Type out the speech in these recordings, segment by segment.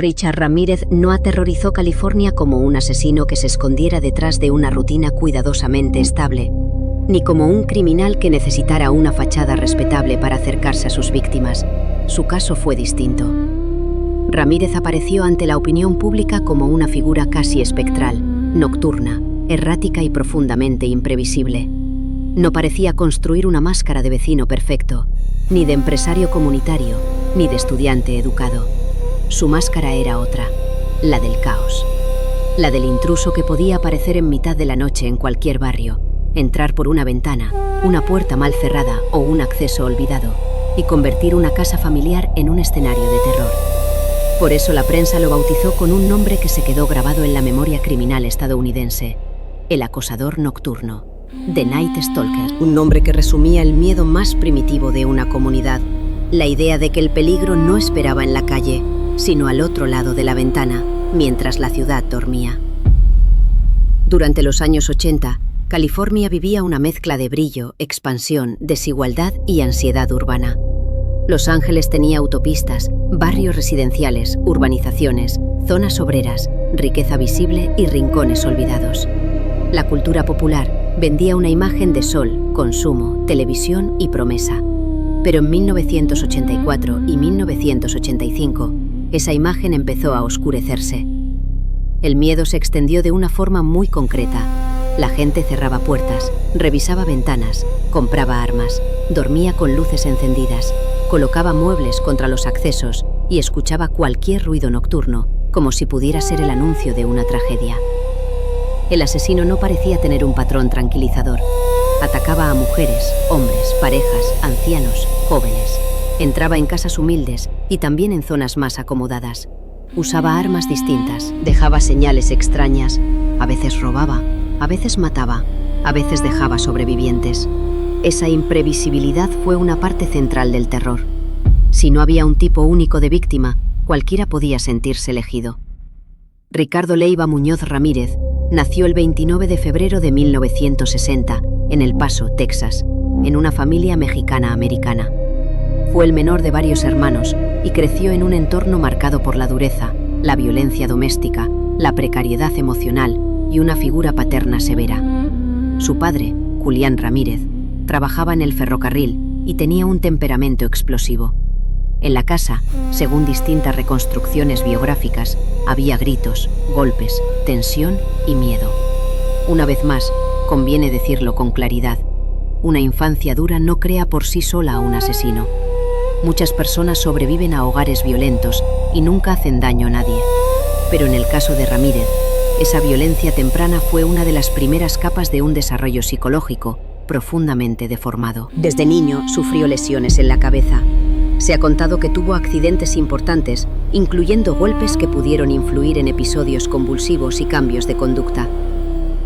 Richard Ramírez no aterrorizó California como un asesino que se escondiera detrás de una rutina cuidadosamente estable, ni como un criminal que necesitara una fachada respetable para acercarse a sus víctimas. Su caso fue distinto. Ramírez apareció ante la opinión pública como una figura casi espectral, nocturna, errática y profundamente imprevisible. No parecía construir una máscara de vecino perfecto, ni de empresario comunitario, ni de estudiante educado. Su máscara era otra, la del caos. La del intruso que podía aparecer en mitad de la noche en cualquier barrio, entrar por una ventana, una puerta mal cerrada o un acceso olvidado, y convertir una casa familiar en un escenario de terror. Por eso la prensa lo bautizó con un nombre que se quedó grabado en la memoria criminal estadounidense: el acosador nocturno, The Night Stalker. Un nombre que resumía el miedo más primitivo de una comunidad, la idea de que el peligro no esperaba en la calle, sino al otro lado de la ventana, mientras la ciudad dormía. Durante los años 80, California vivía una mezcla de brillo, expansión, desigualdad y ansiedad urbana. Los Ángeles tenía autopistas, barrios residenciales, urbanizaciones, zonas obreras, riqueza visible y rincones olvidados. La cultura popular vendía una imagen de sol, consumo, televisión y promesa. Pero en 1984 y 1985, esa imagen empezó a oscurecerse. El miedo se extendió de una forma muy concreta. La gente cerraba puertas, revisaba ventanas, compraba armas, dormía con luces encendidas, colocaba muebles contra los accesos y escuchaba cualquier ruido nocturno, como si pudiera ser el anuncio de una tragedia. El asesino no parecía tener un patrón tranquilizador. Atacaba a mujeres, hombres, parejas, ancianos, jóvenes. Entraba en casas humildes y también en zonas más acomodadas. Usaba armas distintas, dejaba señales extrañas, a veces robaba, a veces mataba, a veces dejaba sobrevivientes. Esa imprevisibilidad fue una parte central del terror. Si no había un tipo único de víctima, cualquiera podía sentirse elegido. Ricardo Leiva Muñoz Ramírez nació el 29 de febrero de 1960 en El Paso, Texas, en una familia mexicana-americana. Fue el menor de varios hermanos y creció en un entorno marcado por la dureza, la violencia doméstica, la precariedad emocional y una figura paterna severa. Su padre, Julián Ramírez, trabajaba en el ferrocarril y tenía un temperamento explosivo. En la casa, según distintas reconstrucciones biográficas, había gritos, golpes, tensión y miedo. Una vez más, conviene decirlo con claridad: una infancia dura no crea por sí sola a un asesino. Muchas personas sobreviven a hogares violentos y nunca hacen daño a nadie. Pero en el caso de Ramírez, esa violencia temprana fue una de las primeras capas de un desarrollo psicológico profundamente deformado. Desde niño sufrió lesiones en la cabeza. Se ha contado que tuvo accidentes importantes, incluyendo golpes que pudieron influir en episodios convulsivos y cambios de conducta.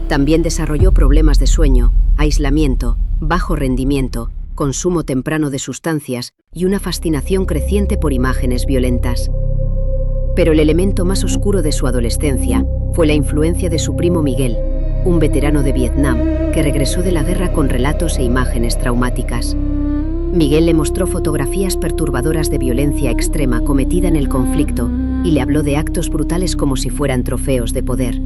También desarrolló problemas de sueño, aislamiento, bajo rendimiento, consumo temprano de sustancias y una fascinación creciente por imágenes violentas. Pero el elemento más oscuro de su adolescencia fue la influencia de su primo Miguel, un veterano de Vietnam que regresó de la guerra con relatos e imágenes traumáticas. Miguel le mostró fotografías perturbadoras de violencia extrema cometida en el conflicto y le habló de actos brutales como si fueran trofeos de poder.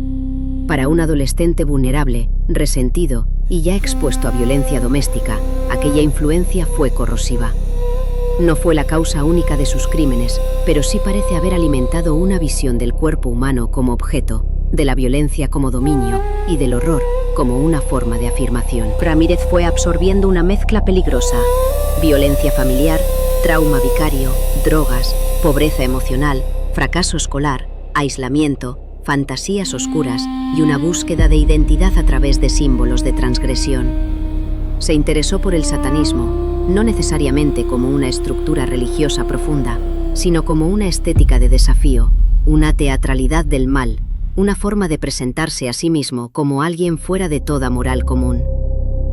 Para un adolescente vulnerable, resentido y ya expuesto a violencia doméstica, aquella influencia fue corrosiva. No fue la causa única de sus crímenes, pero sí parece haber alimentado una visión del cuerpo humano como objeto, de la violencia como dominio y del horror como una forma de afirmación. Ramírez fue absorbiendo una mezcla peligrosa: violencia familiar, trauma vicario, drogas, pobreza emocional, fracaso escolar, aislamiento, fantasías oscuras y una búsqueda de identidad a través de símbolos de transgresión. Se interesó por el satanismo, no necesariamente como una estructura religiosa profunda, sino como una estética de desafío, una teatralidad del mal, una forma de presentarse a sí mismo como alguien fuera de toda moral común.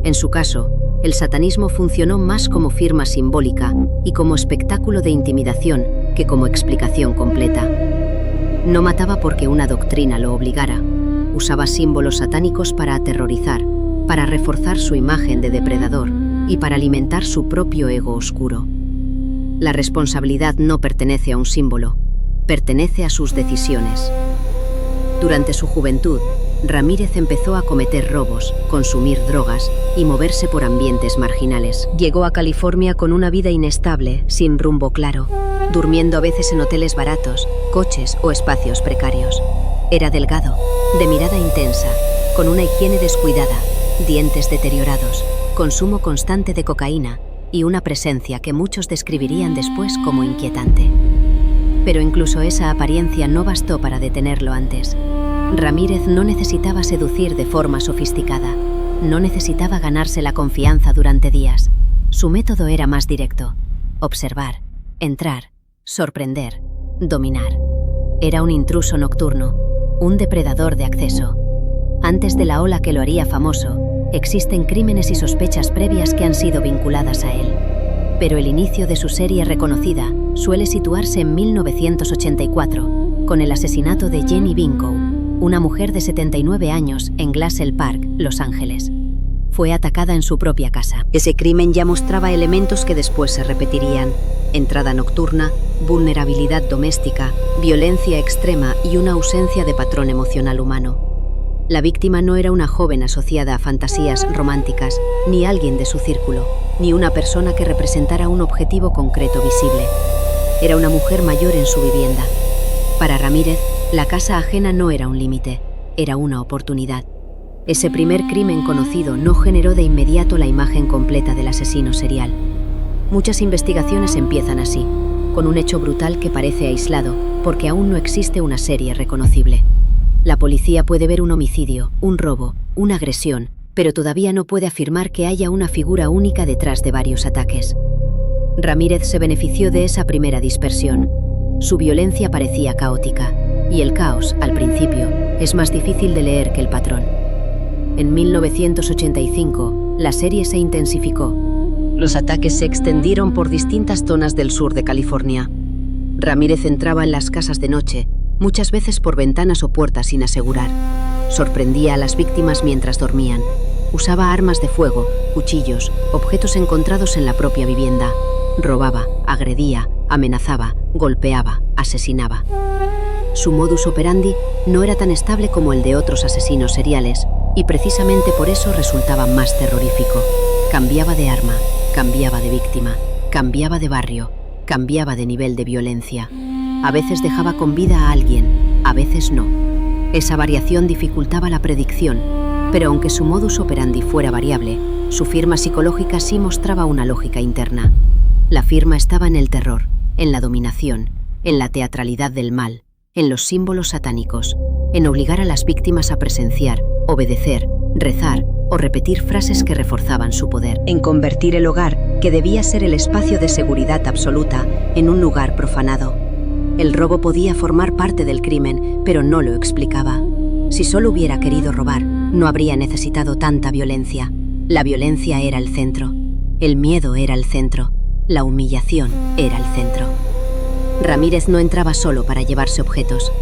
En su caso, el satanismo funcionó más como firma simbólica y como espectáculo de intimidación que como explicación completa. No mataba porque una doctrina lo obligara. Usaba símbolos satánicos para aterrorizar, para reforzar su imagen de depredador y para alimentar su propio ego oscuro. La responsabilidad no pertenece a un símbolo. pertenece a sus decisiones. Durante su juventud, Ramírez empezó a cometer robos, consumir drogas y moverse por ambientes marginales. Llegó a California con una vida inestable, sin rumbo claro, durmiendo a veces en hoteles baratos, coches o espacios precarios. Era delgado, de mirada intensa, con una higiene descuidada, dientes deteriorados, consumo constante de cocaína y una presencia que muchos describirían después como inquietante. Pero incluso esa apariencia no bastó para detenerlo antes. Ramírez no necesitaba seducir de forma sofisticada, no necesitaba ganarse la confianza durante días. Su método era más directo: observar, entrar, sorprender, dominar. Era un intruso nocturno, un depredador de acceso. Antes de la ola que lo haría famoso, existen crímenes y sospechas previas que han sido vinculadas a él. Pero el inicio de su serie reconocida suele situarse en 1984, con el asesinato de Jenny Binkow, una mujer de 79 años en Glassell Park, Los Ángeles. Fue atacada en su propia casa. Ese crimen ya mostraba elementos que después se repetirían: entrada nocturna, vulnerabilidad doméstica, violencia extrema y una ausencia de patrón emocional humano. La víctima no era una joven asociada a fantasías románticas, ni alguien de su círculo, ni una persona que representara un objetivo concreto visible. Era una mujer mayor en su vivienda. Para Ramírez, la casa ajena no era un límite, era una oportunidad. Ese primer crimen conocido no generó de inmediato la imagen completa del asesino serial. Muchas investigaciones empiezan así, con un hecho brutal que parece aislado, porque aún no existe una serie reconocible. La policía puede ver un homicidio, un robo, una agresión, pero todavía no puede afirmar que haya una figura única detrás de varios ataques. Ramírez se benefició de esa primera dispersión. Su violencia parecía caótica, y el caos, al principio, es más difícil de leer que el patrón. En 1985, la serie se intensificó. Los ataques se extendieron por distintas zonas del sur de California. Ramírez entraba en las casas de noche, muchas veces por ventanas o puertas sin asegurar. Sorprendía a las víctimas mientras dormían. Usaba armas de fuego, cuchillos, objetos encontrados en la propia vivienda. Robaba, agredía, amenazaba, golpeaba, asesinaba. Su modus operandi no era tan estable como el de otros asesinos seriales, y precisamente por eso resultaba más terrorífico. Cambiaba de arma, cambiaba de víctima, cambiaba de barrio, cambiaba de nivel de violencia. A veces dejaba con vida a alguien, a veces no. Esa variación dificultaba la predicción, pero aunque su modus operandi fuera variable, su firma psicológica sí mostraba una lógica interna. La firma estaba en el terror, en la dominación, en la teatralidad del mal, en los símbolos satánicos, en obligar a las víctimas a presenciar, obedecer, rezar o repetir frases que reforzaban su poder, en convertir el hogar, que debía ser el espacio de seguridad absoluta, en un lugar profanado. El robo podía formar parte del crimen, pero no lo explicaba. Si solo hubiera querido robar, no habría necesitado tanta violencia. La violencia era el centro, el miedo era el centro, la humillación era el centro. Ramírez no entraba solo para llevarse objetos,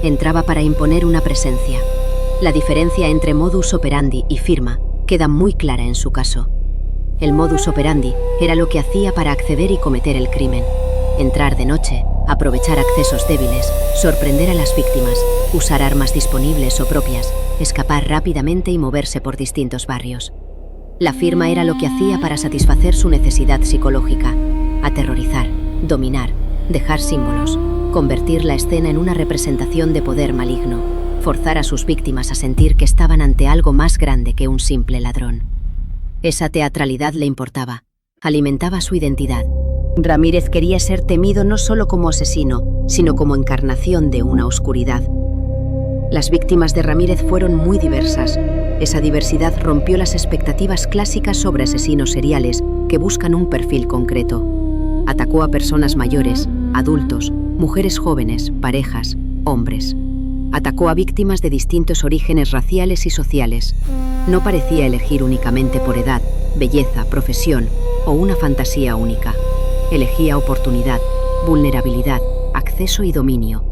entraba para imponer una presencia. La diferencia entre modus operandi y firma queda muy clara en su caso. El modus operandi era lo que hacía para acceder y cometer el crimen: entrar de noche, aprovechar accesos débiles, sorprender a las víctimas, usar armas disponibles o propias, escapar rápidamente y moverse por distintos barrios. La firma era lo que hacía para satisfacer su necesidad psicológica: aterrorizar, dominar, dejar símbolos, convertir la escena en una representación de poder maligno, forzar a sus víctimas a sentir que estaban ante algo más grande que un simple ladrón. Esa teatralidad le importaba, alimentaba su identidad. Ramírez quería ser temido no solo como asesino, sino como encarnación de una oscuridad. Las víctimas de Ramírez fueron muy diversas. Esa diversidad rompió las expectativas clásicas sobre asesinos seriales que buscan un perfil concreto. Atacó a personas mayores, adultos, mujeres jóvenes, parejas, hombres. Atacó a víctimas de distintos orígenes raciales y sociales. No parecía elegir únicamente por edad, belleza, profesión o una fantasía única. Elegía oportunidad, vulnerabilidad, acceso y dominio.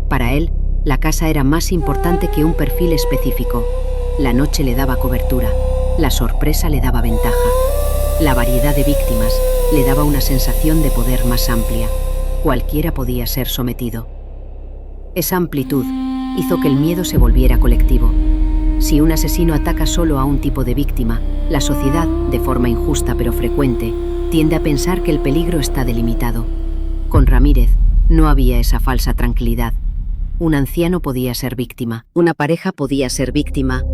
Para él, la casa era más importante que un perfil específico. La noche le daba cobertura, la sorpresa le daba ventaja. La variedad de víctimas le daba una sensación de poder más amplia. Cualquiera podía ser sometido. Esa amplitud hizo que el miedo se volviera colectivo. Si un asesino ataca solo a un tipo de víctima, la sociedad, de forma injusta pero frecuente, tiende a pensar que el peligro está delimitado. Con Ramírez no había esa falsa tranquilidad. Un anciano podía ser víctima, una pareja podía ser víctima,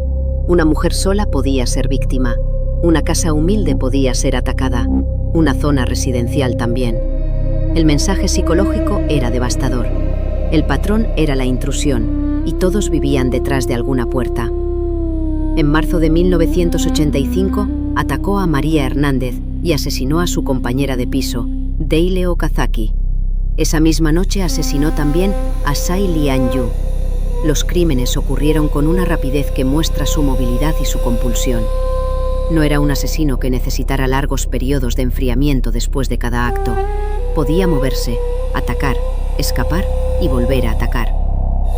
una mujer sola podía ser víctima, una casa humilde podía ser atacada, una zona residencial también. El mensaje psicológico era devastador. El patrón era la intrusión y todos vivían detrás de alguna puerta. En marzo de 1985 atacó a María Hernández y asesinó a su compañera de piso, Deile Okazaki. Esa misma noche asesinó también a Tsai Lian-yu. Los crímenes ocurrieron con una rapidez que muestra su movilidad y su compulsión. No era un asesino que necesitara largos periodos de enfriamiento después de cada acto. Podía moverse, atacar, escapar y volver a atacar.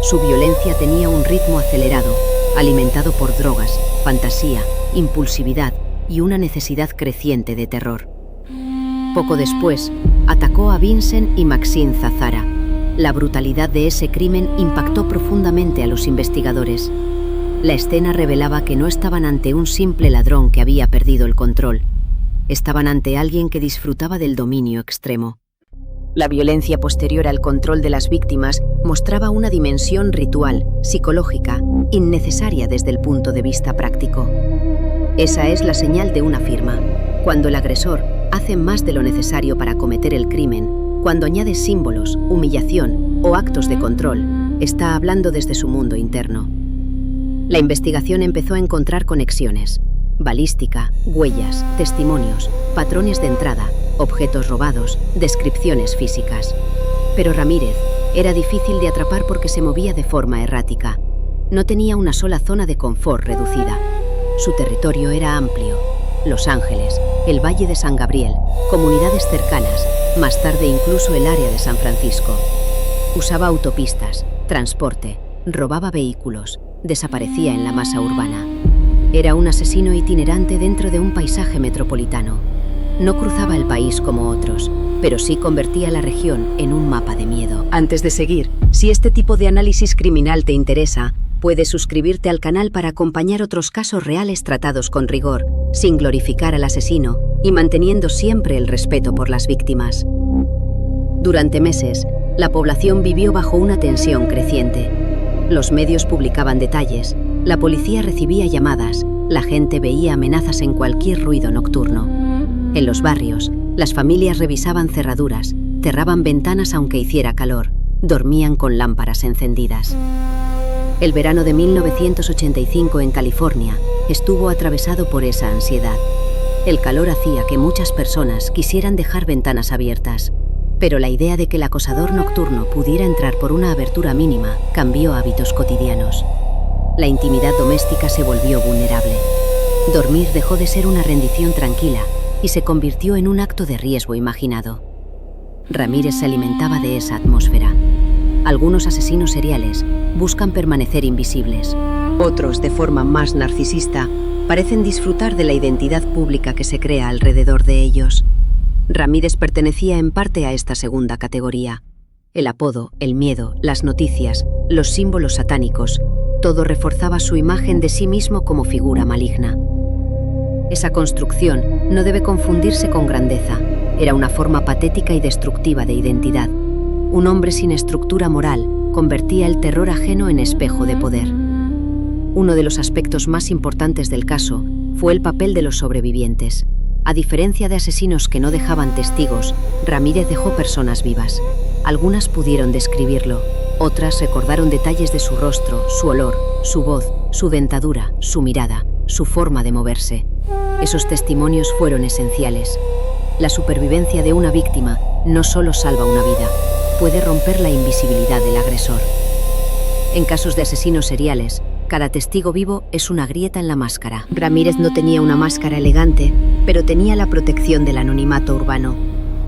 Su violencia tenía un ritmo acelerado, alimentado por drogas, fantasía, impulsividad y una necesidad creciente de terror. Poco después, atacó a Vincent y Maxine Zazara. La brutalidad de ese crimen impactó profundamente a los investigadores. La escena revelaba que no estaban ante un simple ladrón que había perdido el control. Estaban ante alguien que disfrutaba del dominio extremo. La violencia posterior al control de las víctimas mostraba una dimensión ritual, psicológica, innecesaria desde el punto de vista práctico. Esa es la señal de una firma. Cuando el agresor hace más de lo necesario para cometer el crimen, cuando añade símbolos, humillación o actos de control, está hablando desde su mundo interno. La investigación empezó a encontrar conexiones: balística, huellas, testimonios, patrones de entrada, objetos robados, descripciones físicas. Pero Ramírez era difícil de atrapar porque se movía de forma errática. No tenía una sola zona de confort reducida. Su territorio era amplio: Los Ángeles, el Valle de San Gabriel, comunidades cercanas, más tarde incluso el área de San Francisco. Usaba autopistas, transporte, robaba vehículos, desaparecía en la masa urbana. Era un asesino itinerante dentro de un paisaje metropolitano. No cruzaba el país como otros, pero sí convertía la región en un mapa de miedo. Antes de seguir, si este tipo de análisis criminal te interesa, puedes suscribirte al canal para acompañar otros casos reales tratados con rigor, sin glorificar al asesino y manteniendo siempre el respeto por las víctimas. Durante meses, la población vivió bajo una tensión creciente. Los medios publicaban detalles, la policía recibía llamadas, la gente veía amenazas en cualquier ruido nocturno. En los barrios, las familias revisaban cerraduras, cerraban ventanas aunque hiciera calor, dormían con lámparas encendidas. El verano de 1985 en California estuvo atravesado por esa ansiedad. El calor hacía que muchas personas quisieran dejar ventanas abiertas, pero la idea de que el acosador nocturno pudiera entrar por una abertura mínima cambió hábitos cotidianos. La intimidad doméstica se volvió vulnerable. Dormir dejó de ser una rendición tranquila y se convirtió en un acto de riesgo imaginado. Ramírez se alimentaba de esa atmósfera. Algunos asesinos seriales buscan permanecer invisibles. Otros, de forma más narcisista, parecen disfrutar de la identidad pública que se crea alrededor de ellos. Ramírez pertenecía en parte a esta segunda categoría. El apodo, el miedo, las noticias, los símbolos satánicos, todo reforzaba su imagen de sí mismo como figura maligna. Esa construcción no debe confundirse con grandeza. Era una forma patética y destructiva de identidad. Un hombre sin estructura moral convertía el terror ajeno en espejo de poder. Uno de los aspectos más importantes del caso fue el papel de los sobrevivientes. A diferencia de asesinos que no dejaban testigos, Ramírez dejó personas vivas. Algunas pudieron describirlo, otras recordaron detalles de su rostro, su olor, su voz, su dentadura, su mirada, su forma de moverse. Esos testimonios fueron esenciales. La supervivencia de una víctima no solo salva una vida, puede romper la invisibilidad del agresor. En casos de asesinos seriales, cada testigo vivo es una grieta en la máscara. Ramírez no tenía una máscara elegante, pero tenía la protección del anonimato urbano.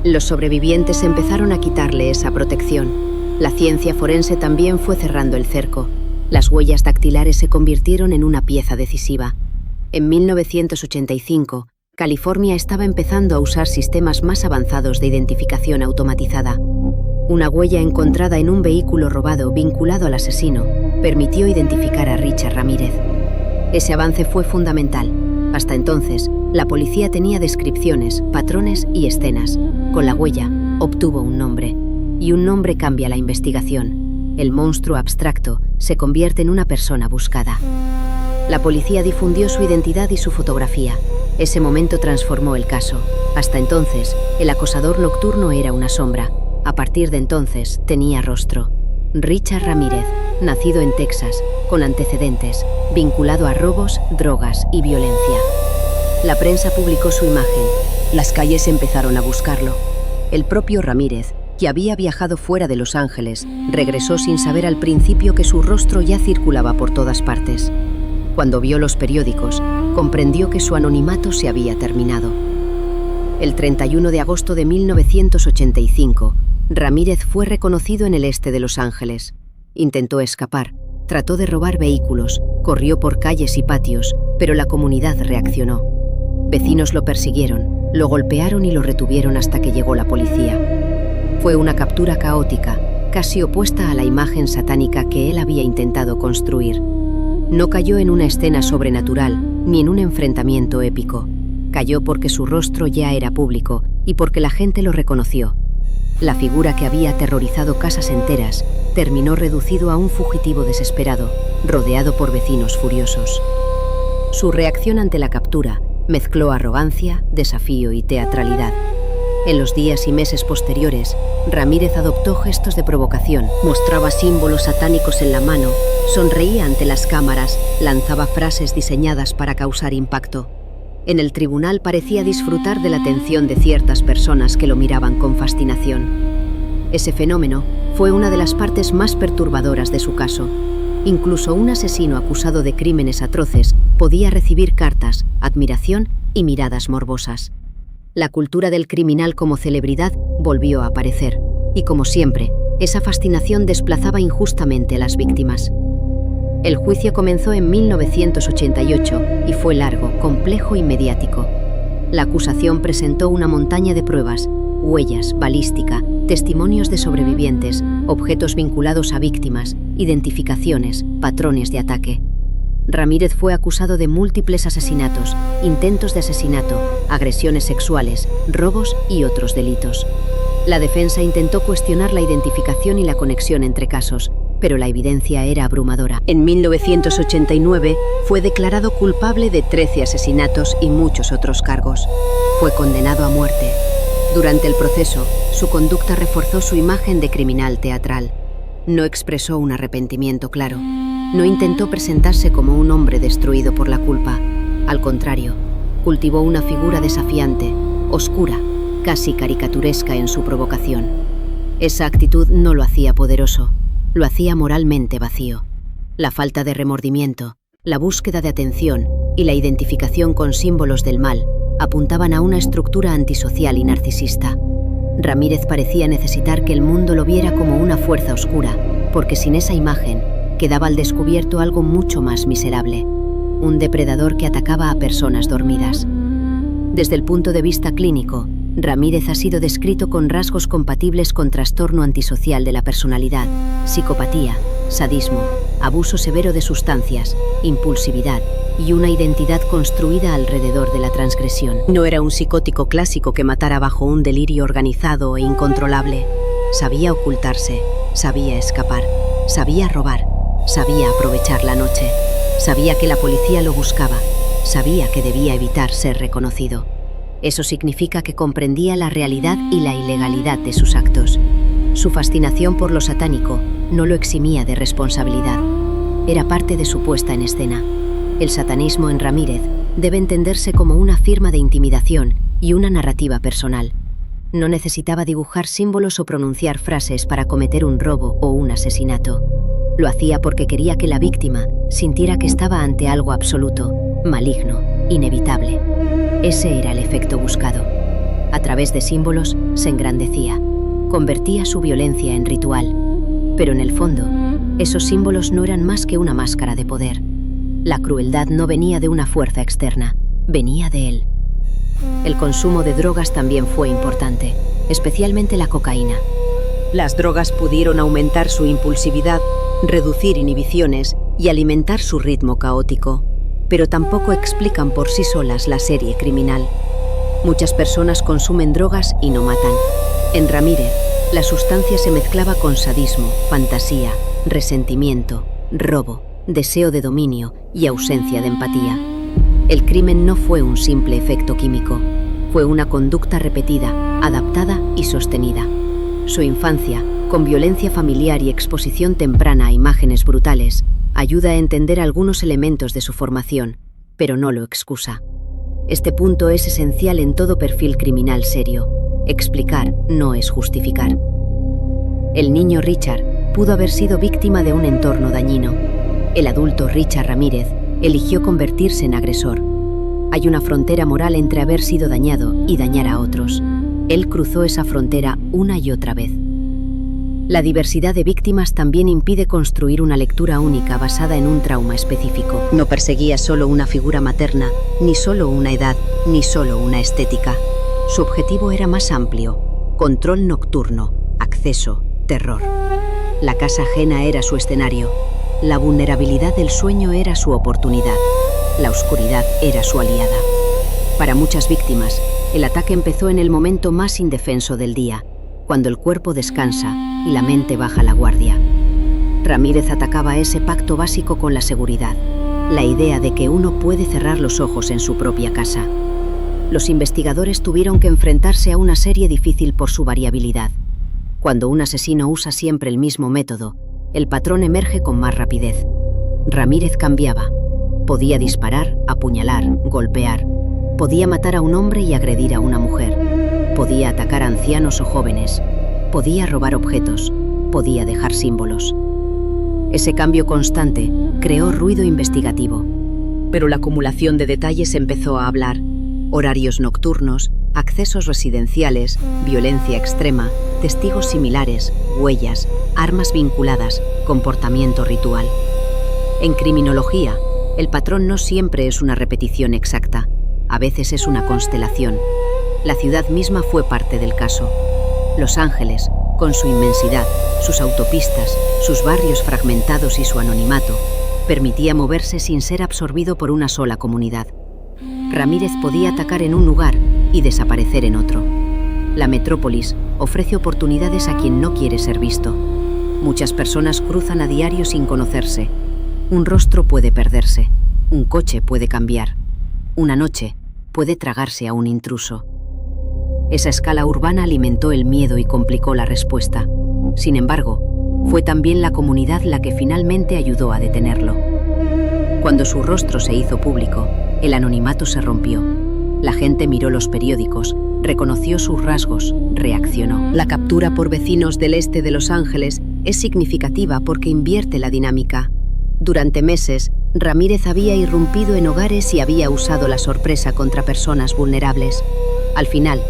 Los sobrevivientes empezaron a quitarle esa protección. La ciencia forense también fue cerrando el cerco. Las huellas dactilares se convirtieron en una pieza decisiva. En 1985, California estaba empezando a usar sistemas más avanzados de identificación automatizada. Una huella encontrada en un vehículo robado vinculado al asesino permitió identificar a Richard Ramírez. Ese avance fue fundamental. Hasta entonces, la policía tenía descripciones, patrones y escenas. Con la huella, obtuvo un nombre. Y un nombre cambia la investigación. El monstruo abstracto se convierte en una persona buscada. La policía difundió su identidad y su fotografía. Ese momento transformó el caso. Hasta entonces, el acosador nocturno era una sombra. A partir de entonces, tenía rostro. Richard Ramírez, nacido en Texas, con antecedentes, vinculado a robos, drogas y violencia. La prensa publicó su imagen. Las calles empezaron a buscarlo. El propio Ramírez, que había viajado fuera de Los Ángeles, regresó sin saber al principio que su rostro ya circulaba por todas partes. Cuando vio los periódicos, comprendió que su anonimato se había terminado. El 31 de agosto de 1985, Ramírez fue reconocido en el este de Los Ángeles. Intentó escapar, trató de robar vehículos, corrió por calles y patios, pero la comunidad reaccionó. Vecinos lo persiguieron, lo golpearon y lo retuvieron hasta que llegó la policía. Fue una captura caótica, casi opuesta a la imagen satánica que él había intentado construir. No cayó en una escena sobrenatural ni en un enfrentamiento épico. Cayó porque su rostro ya era público y porque la gente lo reconoció. La figura que había aterrorizado casas enteras terminó reducido a un fugitivo desesperado, rodeado por vecinos furiosos. Su reacción ante la captura mezcló arrogancia, desafío y teatralidad. En los días y meses posteriores, Ramírez adoptó gestos de provocación, mostraba símbolos satánicos en la mano, sonreía ante las cámaras, lanzaba frases diseñadas para causar impacto. En el tribunal parecía disfrutar de la atención de ciertas personas que lo miraban con fascinación. Ese fenómeno fue una de las partes más perturbadoras de su caso. Incluso un asesino acusado de crímenes atroces podía recibir cartas, admiración y miradas morbosas. La cultura del criminal como celebridad volvió a aparecer, y como siempre, esa fascinación desplazaba injustamente a las víctimas. El juicio comenzó en 1988 y fue largo, complejo y mediático. La acusación presentó una montaña de pruebas, huellas, balística, testimonios de sobrevivientes, objetos vinculados a víctimas, identificaciones, patrones de ataque. Ramírez fue acusado de múltiples asesinatos, intentos de asesinato, agresiones sexuales, robos y otros delitos. La defensa intentó cuestionar la identificación y la conexión entre casos, pero la evidencia era abrumadora. En 1989 fue declarado culpable de 13 asesinatos y muchos otros cargos. Fue condenado a muerte. Durante el proceso, su conducta reforzó su imagen de criminal teatral. No expresó un arrepentimiento claro. No intentó presentarse como un hombre destruido por la culpa. Al contrario, cultivó una figura desafiante, oscura, casi caricaturesca en su provocación. Esa actitud no lo hacía poderoso. Lo hacía moralmente vacío. La falta de remordimiento, la búsqueda de atención y la identificación con símbolos del mal apuntaban a una estructura antisocial y narcisista. Ramírez parecía necesitar que el mundo lo viera como una fuerza oscura, porque sin esa imagen quedaba al descubierto algo mucho más miserable, un depredador que atacaba a personas dormidas. Desde el punto de vista clínico, Ramírez ha sido descrito con rasgos compatibles con trastorno antisocial de la personalidad, psicopatía, sadismo, abuso severo de sustancias, impulsividad y una identidad construida alrededor de la transgresión. No era un psicótico clásico que matara bajo un delirio organizado e incontrolable. Sabía ocultarse, sabía escapar, sabía robar, sabía aprovechar la noche, sabía que la policía lo buscaba, sabía que debía evitar ser reconocido. Eso significa que comprendía la realidad y la ilegalidad de sus actos. Su fascinación por lo satánico no lo eximía de responsabilidad. Era parte de su puesta en escena. El satanismo en Ramírez debe entenderse como una firma de intimidación y una narrativa personal. No necesitaba dibujar símbolos o pronunciar frases para cometer un robo o un asesinato. Lo hacía porque quería que la víctima sintiera que estaba ante algo absoluto, maligno, inevitable. Ese era el efecto buscado. A través de símbolos se engrandecía, convertía su violencia en ritual. Pero en el fondo, esos símbolos no eran más que una máscara de poder. La crueldad no venía de una fuerza externa, venía de él. El consumo de drogas también fue importante, especialmente la cocaína. Las drogas pudieron aumentar su impulsividad, reducir inhibiciones y alimentar su ritmo caótico, pero tampoco explican por sí solas la serie criminal. Muchas personas consumen drogas y no matan. En Ramírez, la sustancia se mezclaba con sadismo, fantasía, resentimiento, robo, deseo de dominio y ausencia de empatía. El crimen no fue un simple efecto químico, fue una conducta repetida, adaptada y sostenida. Su infancia, con violencia familiar y exposición temprana a imágenes brutales, ayuda a entender algunos elementos de su formación, pero no lo excusa. Este punto es esencial en todo perfil criminal serio. Explicar no es justificar. El niño Richard pudo haber sido víctima de un entorno dañino. El adulto Richard Ramírez eligió convertirse en agresor. Hay una frontera moral entre haber sido dañado y dañar a otros. Él cruzó esa frontera una y otra vez. La diversidad de víctimas también impide construir una lectura única basada en un trauma específico. No perseguía solo una figura materna, ni solo una edad, ni solo una estética. Su objetivo era más amplio: control nocturno, acceso, terror. La casa ajena era su escenario. La vulnerabilidad del sueño era su oportunidad. La oscuridad era su aliada. Para muchas víctimas, el ataque empezó en el momento más indefenso del día, cuando el cuerpo descansa y la mente baja la guardia. Ramírez atacaba ese pacto básico con la seguridad, la idea de que uno puede cerrar los ojos en su propia casa. Los investigadores tuvieron que enfrentarse a una serie difícil por su variabilidad. Cuando un asesino usa siempre el mismo método, el patrón emerge con más rapidez. Ramírez cambiaba. Podía disparar, apuñalar, golpear. Podía matar a un hombre y agredir a una mujer. Podía atacar a ancianos o jóvenes. Podía robar objetos. Podía dejar símbolos. Ese cambio constante creó ruido investigativo. Pero la acumulación de detalles empezó a hablar. Horarios nocturnos, accesos residenciales, violencia extrema, testigos similares, huellas, armas vinculadas, comportamiento ritual. En criminología, el patrón no siempre es una repetición exacta. A veces es una constelación. La ciudad misma fue parte del caso. Los Ángeles, con su inmensidad, sus autopistas, sus barrios fragmentados y su anonimato, permitía moverse sin ser absorbido por una sola comunidad. Ramírez podía atacar en un lugar y desaparecer en otro. La metrópolis ofrece oportunidades a quien no quiere ser visto. Muchas personas cruzan a diario sin conocerse. Un rostro puede perderse. Un coche puede cambiar. Una noche puede tragarse a un intruso. Esa escala urbana alimentó el miedo y complicó la respuesta. Sin embargo, fue también la comunidad la que finalmente ayudó a detenerlo. Cuando su rostro se hizo público, el anonimato se rompió. La gente miró los periódicos, reconoció sus rasgos, reaccionó. La captura por vecinos del este de Los Ángeles es significativa porque invierte la dinámica. Durante meses, Ramírez había irrumpido en hogares y había usado la sorpresa contra personas vulnerables. Al final,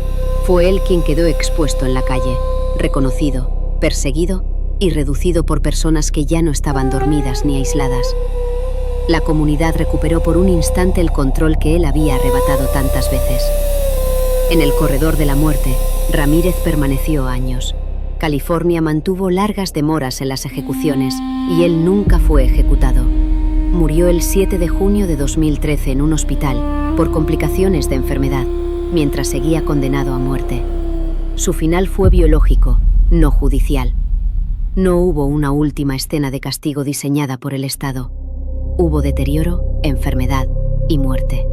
fue él quien quedó expuesto en la calle, reconocido, perseguido y reducido por personas que ya no estaban dormidas ni aisladas. La comunidad recuperó por un instante el control que él había arrebatado tantas veces. En el corredor de la muerte, Ramírez permaneció años. California mantuvo largas demoras en las ejecuciones y él nunca fue ejecutado. Murió el 7 de junio de 2013 en un hospital por complicaciones de enfermedad, mientras seguía condenado a muerte. Su final fue biológico, no judicial. No hubo una última escena de castigo diseñada por el Estado. Hubo deterioro, enfermedad y muerte.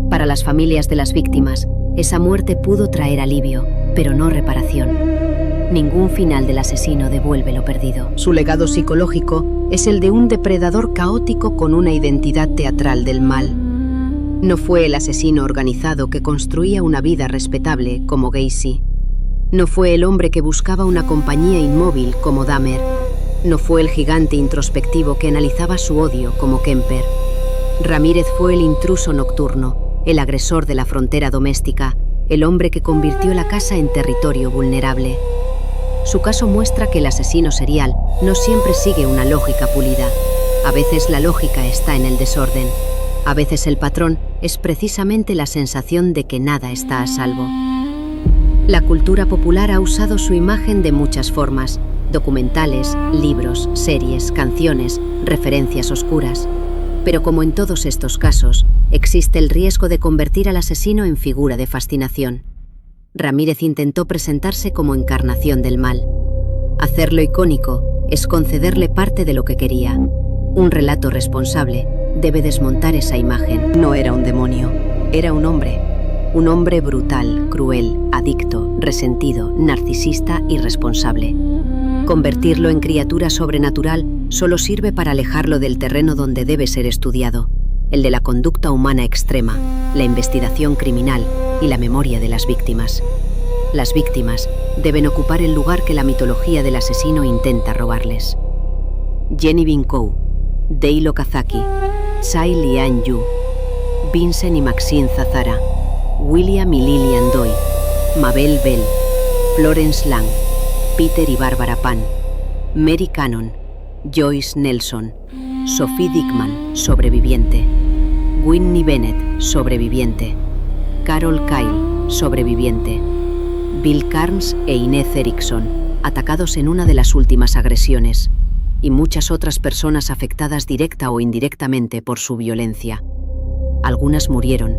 Para las familias de las víctimas, esa muerte pudo traer alivio, pero no reparación. Ningún final del asesino devuelve lo perdido. Su legado psicológico es el de un depredador caótico con una identidad teatral del mal. No fue el asesino organizado que construía una vida respetable como Gacy. No fue el hombre que buscaba una compañía inmóvil como Dahmer. No fue el gigante introspectivo que analizaba su odio como Kemper. Ramírez fue el intruso nocturno, el agresor de la frontera doméstica, el hombre que convirtió la casa en territorio vulnerable. Su caso muestra que el asesino serial no siempre sigue una lógica pulida. A veces la lógica está en el desorden. A veces el patrón es precisamente la sensación de que nada está a salvo. La cultura popular ha usado su imagen de muchas formas: documentales, libros, series, canciones, referencias oscuras. Pero como en todos estos casos, existe el riesgo de convertir al asesino en figura de fascinación. Ramírez intentó presentarse como encarnación del mal. Hacerlo icónico es concederle parte de lo que quería. Un relato responsable debe desmontar esa imagen. No era un demonio, era un hombre brutal, cruel, adicto, resentido, narcisista y responsable. Convertirlo en criatura sobrenatural solo sirve para alejarlo del terreno donde debe ser estudiado, el de la conducta humana extrema, la investigación criminal y la memoria de las víctimas. Las víctimas deben ocupar el lugar que la mitología del asesino intenta robarles. Jenny Binkou, Dei Okazaki, Tsai Lian Yu, Vincent y Maxine Zazara, William y Lillian Doi, Mabel Bell, Florence Lang, Peter y Barbara Pan, Mary Cannon, Joyce Nelson, Sophie Dickman, sobreviviente, Whitney Bennett, sobreviviente, Carol Kyle, sobreviviente, Bill Carnes e Inez Erickson, atacados en una de las últimas agresiones, y muchas otras personas afectadas directa o indirectamente por su violencia. Algunas murieron,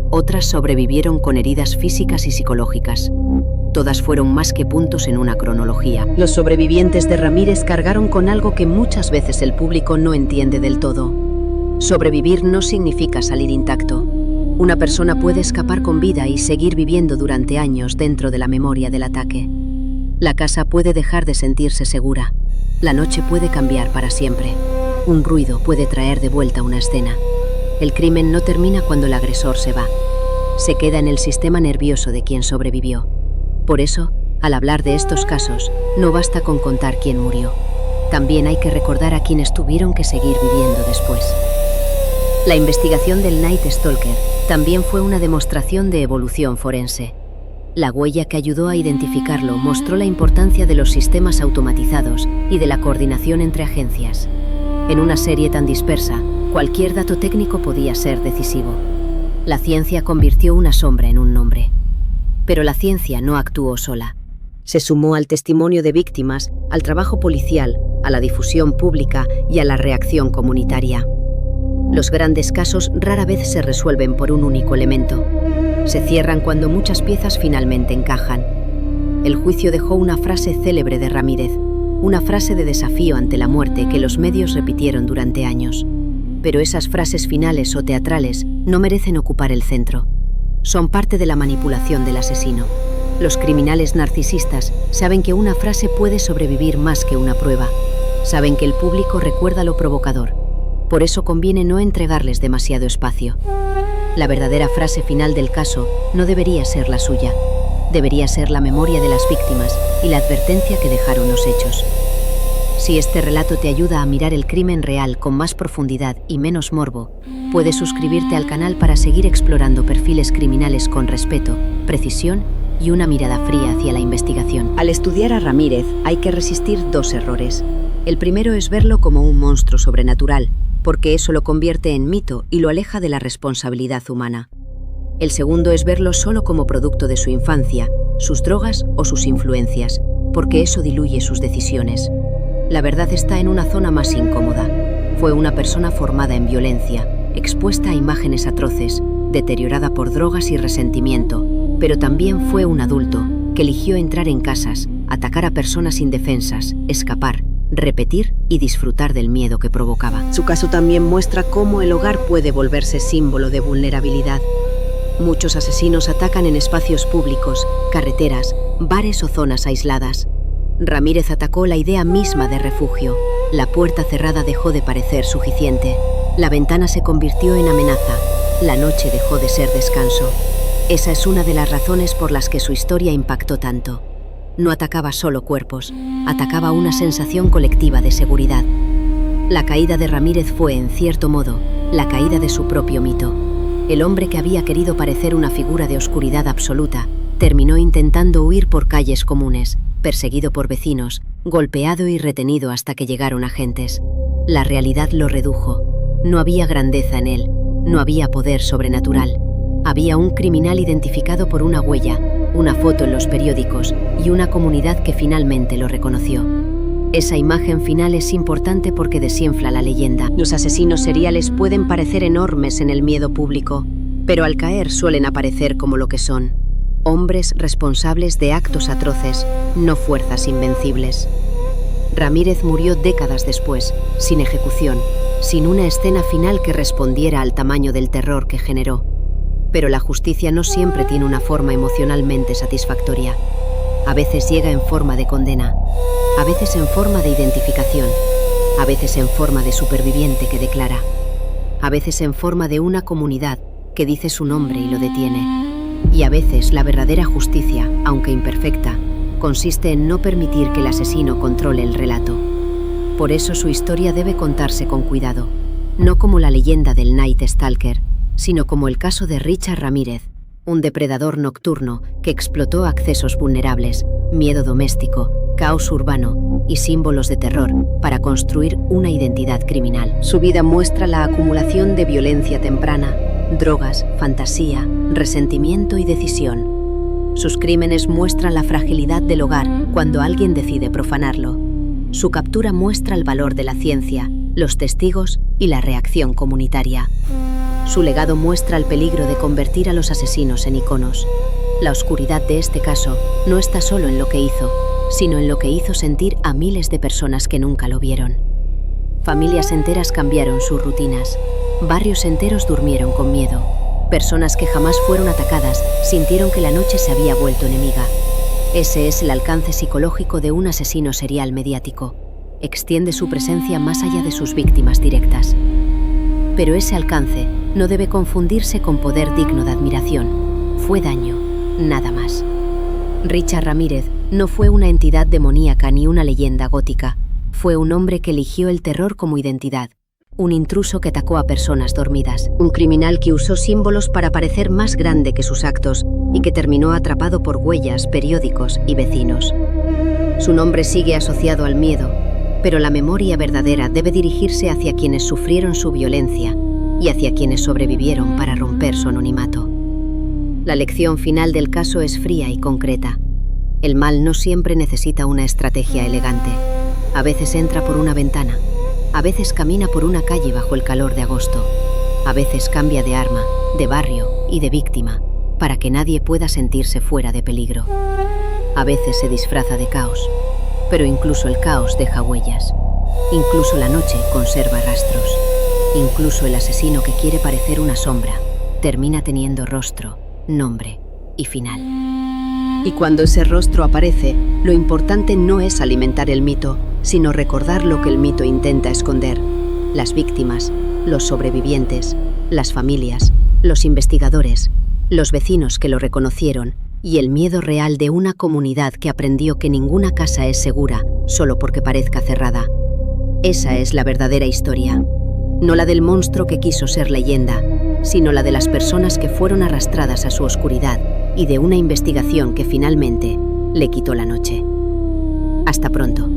otras sobrevivieron con heridas físicas y psicológicas. Todas fueron más que puntos en una cronología. Los sobrevivientes de Ramírez cargaron con algo que muchas veces el público no entiende del todo. Sobrevivir no significa salir intacto. Una persona puede escapar con vida y seguir viviendo durante años dentro de la memoria del ataque. La casa puede dejar de sentirse segura. La noche puede cambiar para siempre. Un ruido puede traer de vuelta una escena. El crimen no termina cuando el agresor se va. Se queda en el sistema nervioso de quien sobrevivió. Por eso, al hablar de estos casos, no basta con contar quién murió. También hay que recordar a quienes tuvieron que seguir viviendo después. La investigación del Night Stalker también fue una demostración de evolución forense. La huella que ayudó a identificarlo mostró la importancia de los sistemas automatizados y de la coordinación entre agencias. En una serie tan dispersa, cualquier dato técnico podía ser decisivo. La ciencia convirtió una sombra en un nombre. Pero la ciencia no actuó sola. Se sumó al testimonio de víctimas, al trabajo policial, a la difusión pública y a la reacción comunitaria. Los grandes casos rara vez se resuelven por un único elemento. Se cierran cuando muchas piezas finalmente encajan. El juicio dejó una frase célebre de Ramírez, una frase de desafío ante la muerte que los medios repitieron durante años. Pero esas frases finales o teatrales no merecen ocupar el centro. Son parte de la manipulación del asesino. Los criminales narcisistas saben que una frase puede sobrevivir más que una prueba. Saben que el público recuerda lo provocador. Por eso conviene no entregarles demasiado espacio. La verdadera frase final del caso no debería ser la suya. Debería ser la memoria de las víctimas y la advertencia que dejaron los hechos. Si este relato te ayuda a mirar el crimen real con más profundidad y menos morbo, puedes suscribirte al canal para seguir explorando perfiles criminales con respeto, precisión y una mirada fría hacia la investigación. Al estudiar a Ramírez hay que resistir dos errores. El primero es verlo como un monstruo sobrenatural, porque eso lo convierte en mito y lo aleja de la responsabilidad humana. El segundo es verlo solo como producto de su infancia, sus drogas o sus influencias, porque eso diluye sus decisiones. La verdad está en una zona más incómoda. Fue una persona formada en violencia, expuesta a imágenes atroces, deteriorada por drogas y resentimiento, pero también fue un adulto que eligió entrar en casas, atacar a personas indefensas, escapar, repetir y disfrutar del miedo que provocaba. Su caso también muestra cómo el hogar puede volverse símbolo de vulnerabilidad. Muchos asesinos atacan en espacios públicos, carreteras, bares o zonas aisladas. Ramírez atacó la idea misma de refugio. La puerta cerrada dejó de parecer suficiente. La ventana se convirtió en amenaza. La noche dejó de ser descanso. Esa es una de las razones por las que su historia impactó tanto. No atacaba solo cuerpos, atacaba una sensación colectiva de seguridad. La caída de Ramírez fue, en cierto modo, la caída de su propio mito. El hombre que había querido parecer una figura de oscuridad absoluta, terminó intentando huir por calles comunes, perseguido por vecinos, golpeado y retenido hasta que llegaron agentes. La realidad lo redujo. No había grandeza en él, no había poder sobrenatural. Había un criminal identificado por una huella, una foto en los periódicos y una comunidad que finalmente lo reconoció. Esa imagen final es importante porque desinfla la leyenda. Los asesinos seriales pueden parecer enormes en el miedo público, pero al caer suelen aparecer como lo que son: hombres responsables de actos atroces, no fuerzas invencibles. Ramírez murió décadas después, sin ejecución, sin una escena final que respondiera al tamaño del terror que generó. Pero la justicia no siempre tiene una forma emocionalmente satisfactoria. A veces llega en forma de condena, a veces en forma de identificación, a veces en forma de superviviente que declara, a veces en forma de una comunidad que dice su nombre y lo detiene. Y a veces la verdadera justicia, aunque imperfecta, consiste en no permitir que el asesino controle el relato. Por eso su historia debe contarse con cuidado, no como la leyenda del Night Stalker, sino como el caso de Richard Ramírez, un depredador nocturno que explotó accesos vulnerables, miedo doméstico, caos urbano y símbolos de terror para construir una identidad criminal. Su vida muestra la acumulación de violencia temprana, drogas, fantasía, resentimiento y decisión. Sus crímenes muestran la fragilidad del hogar cuando alguien decide profanarlo. Su captura muestra el valor de la ciencia, los testigos y la reacción comunitaria. Su legado muestra el peligro de convertir a los asesinos en iconos. La oscuridad de este caso no está solo en lo que hizo, sino en lo que hizo sentir a miles de personas que nunca lo vieron. Familias enteras cambiaron sus rutinas. Barrios enteros durmieron con miedo. Personas que jamás fueron atacadas sintieron que la noche se había vuelto enemiga. Ese es el alcance psicológico de un asesino serial mediático. Extiende su presencia más allá de sus víctimas directas. Pero ese alcance no debe confundirse con poder digno de admiración. Fue daño, nada más. Richard Ramírez no fue una entidad demoníaca ni una leyenda gótica. Fue un hombre que eligió el terror como identidad. Un intruso que atacó a personas dormidas. Un criminal que usó símbolos para parecer más grande que sus actos y que terminó atrapado por huellas, periódicos y vecinos. Su nombre sigue asociado al miedo, pero la memoria verdadera debe dirigirse hacia quienes sufrieron su violencia y hacia quienes sobrevivieron para romper su anonimato. La lección final del caso es fría y concreta. El mal no siempre necesita una estrategia elegante. A veces entra por una ventana. A veces camina por una calle bajo el calor de agosto. A veces cambia de arma, de barrio y de víctima, para que nadie pueda sentirse fuera de peligro. A veces se disfraza de caos, pero incluso el caos deja huellas. Incluso la noche conserva rastros. Incluso el asesino que quiere parecer una sombra termina teniendo rostro, nombre y final. Y cuando ese rostro aparece, lo importante no es alimentar el mito, sino recordar lo que el mito intenta esconder: las víctimas, los sobrevivientes, las familias, los investigadores, los vecinos que lo reconocieron y el miedo real de una comunidad que aprendió que ninguna casa es segura solo porque parezca cerrada. Esa es la verdadera historia, no la del monstruo que quiso ser leyenda, sino la de las personas que fueron arrastradas a su oscuridad y de una investigación que finalmente le quitó la noche. Hasta pronto.